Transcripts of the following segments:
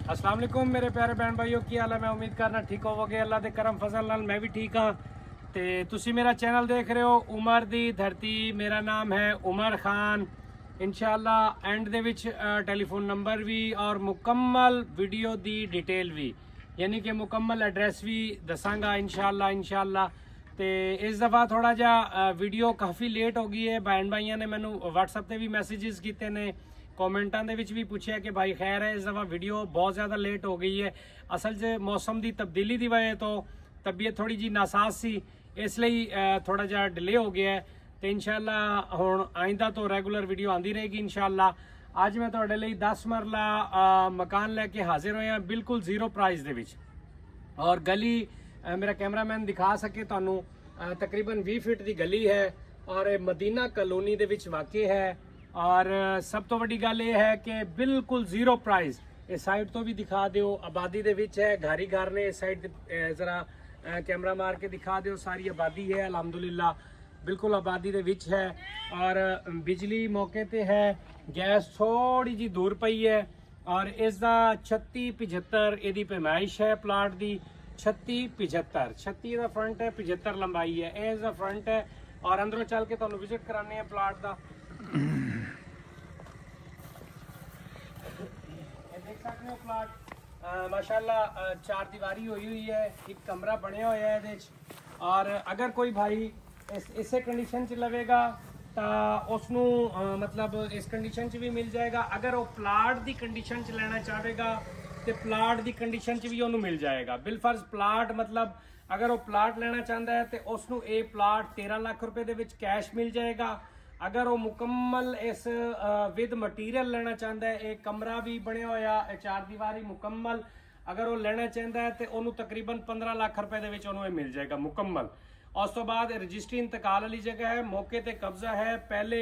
अस्सलाम वालेकुम मेरे प्यारे भैन भाइयों, की हाल है। मैं उम्मीद करना ठीक होवोगे। अल्लाह दे करम फजल नाल मैं भी ठीक हाँ। तो तुसी मेरा चैनल देख रहे हो उमर दी धरती। मेरा नाम है उमर खान। इंशाल्लाह and they which telephone number भी और मुकम्मल वीडियो दी डिटेल भी, यानी कि मुकम्मल एड्रैस भी दसांगा इंशाल्लाह। तो इस दफ़ा थोड़ा जा वीडियो काफ़ी लेट हो गई है। भैन भाइयों ने मैनू व्हाट्सएप पर भी मैसेजेस किए ने, कमेंटा भी पूछा कि भाई खैर है, इस दफ़ा वीडियो बहुत ज़्यादा लेट हो गई है। असल च मौसम की तब्दीली की वजह तो तबीयत थोड़ी जी नासाज सी, इसलिए थोड़ा जा डिले हो गया है। तो इंशाल्लाह हुण आइंदा तो रेगुलर वीडियो आती रहेगी इंशाल्लाह। अज मैं तुहाडे लई 10 मरला मकान लैके हाजिर होया, बिल्कुल जीरो प्राइस दे विच। और गली मेरा कैमरामैन दिखा सके तुहानू, तकरीबन 20 फीट की गली है और मदीना कलोनी दे विच वाक़ है। और सब तो वड्डी गल यह है कि बिल्कुल जीरो प्राइस। इस साइड तो भी दिखा दो, आबादी दे विच है, घर ही घर ने। इस साइड जरा कैमरा मार के दिखा दो, सारी आबादी है अल्हम्दुलिल्लाह, बिल्कुल आबादी दे विच है। और बिजली मौके ते है, गैस थोड़ी जी दूर पई है। और इसका 36-75 यदी पैमाइश है प्लाट की। 36-75 36 का फ्रंट है, 75 लंबाई है, इसका फ्रंट है। और अंदरों चल के तुहानू विजिट कराने हैं प्लाट का। देख सकते हो प्लाट माशाल्लाह चार दीवारी हुई है, एक कमरा बनया होया है इहदे च। और अगर कोई भाई इसे कंडीशन च लवेगा तो उसनू मतलब इस कंडीशन च भी मिल जाएगा। अगर वो प्लाट की कंडीशन च लेना चाहेगा तो प्लाट की कंडीशन च भी उन्होंने मिल जाएगा। बिलफर्ज प्लाट मतलब अगर वो प्लाट लेना चाहता है तो उसनू ये प्लाट 13 लाख रुपए दे विच कैश मिल जाएगा। अगर वो मुकम्मल इस विद मटीरियल लेना चाहता है, एक कमरा भी बनया होया, चार दीवारी मुकम्मल अगर वो लेना चाहता है तो उन्होंने तकरीबन 15 लाख रुपए दे विच उन्होंने मिल जाएगा मुकम्मल। उस तो बाद रजिस्ट्री इंतकाल वाली जगह है, मौके ते कब्जा है। पहले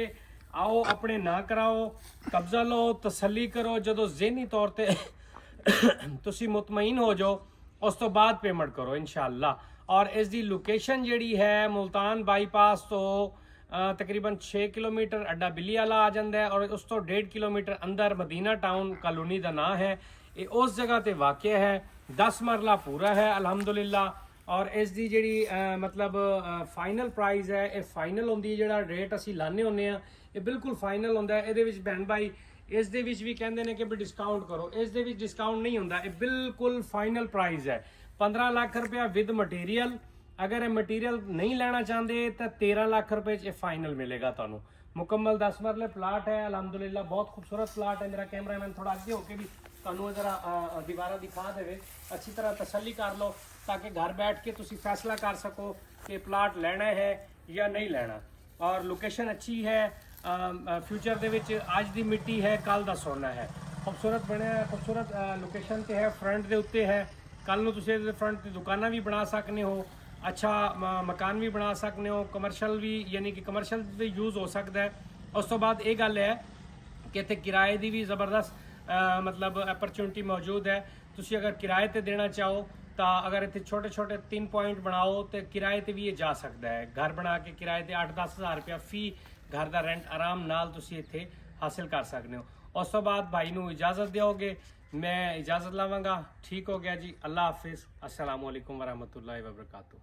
आओ अपने ना कराओ, कब्जा लो, तसल्ली करो, जो ज़हनी तौर पर तुसी मुतमईन हो जाओ, उस तो बाद पेमेंट करो इंशाल्लाह। और इसकी लोकेशन जिहड़ी है मुल्तान बाईपास तो तकरीबन 6 किलोमीटर अड्डा बिल्ली वाला आ जाता है। और उस तो 1.5 किलोमीटर अंदर मदीना टाउन कॉलोनी का नाम है। ये उस जगह ते वाक़ है, 10 मरला पूरा है अल्हम्दुलिल्लाह। और इसकी जी मतलब फाइनल प्राइस है, ये फाइनल होंगी है, जो रेट असी लाने होंने आ ये बिल्कुल फाइनल होंदा है। ये भैन भाई इस दे विच भी कहते हैं कि भी डिस्काउंट करो, इस दे विच डिस्काउंट नहीं होंदा, ये बिल्कुल फाइनल प्राइस है। 15 लाख रुपया विद मटीरियल। अगर ये मटीरियल नहीं लेना चाहते तो 13 लाख रुपए च फाइनल मिलेगा तुहानू। मुकम्मल 10 मरले प्लाट है अल्हम्दुलिल्लाह, बहुत खूबसूरत प्लाट है। मेरा कैमरामैन थोड़ा अगे होके भी तुहानू जरा दीवारा दिखा दे, अच्छी तरह तसल्ली कर लो ताकि घर बैठ के तुसी फैसला कर सको कि प्लाट लेना है या नहीं लेना। और लोकेशन अच्छी है, फ्यूचर दे विच अज दी मिट्टी है, कल दा सोना है। खूबसूरत बने, खूबसूरत लोकेशन ते है, फ्रंट दे उत्ते है। कल नूं तुसी इहदे फ्रंट दी दुकानां भी बना सकने हो, अच्छा मकान भी बना सकते हो, कमर्शल भी, यानी कि कमर्शल भी यूज़ हो सकता है। उस तो बाद ये गल है कि इत्थे किराए की भी ज़बरदस्त मतलब अपरचुनिटी मौजूद है। तुसी अगर किराए ते देना चाहो तो अगर इतने छोटे छोटे 3 पॉइंट बनाओ तो किराए ते भी ये जा सकता है। घर बना के किराए ते 8-10 हज़ार रुपया फी घर का रेंट आराम नाल तुसी इत्थे हासिल कर सकते हो। उस तो बाद भाई नूं इजाज़त दोगे, मैं इजाज़त लवांगा। ठीक हो गया जी, अल्लाह हाफिज़, अस्सलामु अलैकुम वरहमतुल्लाहि वबरकातुहू।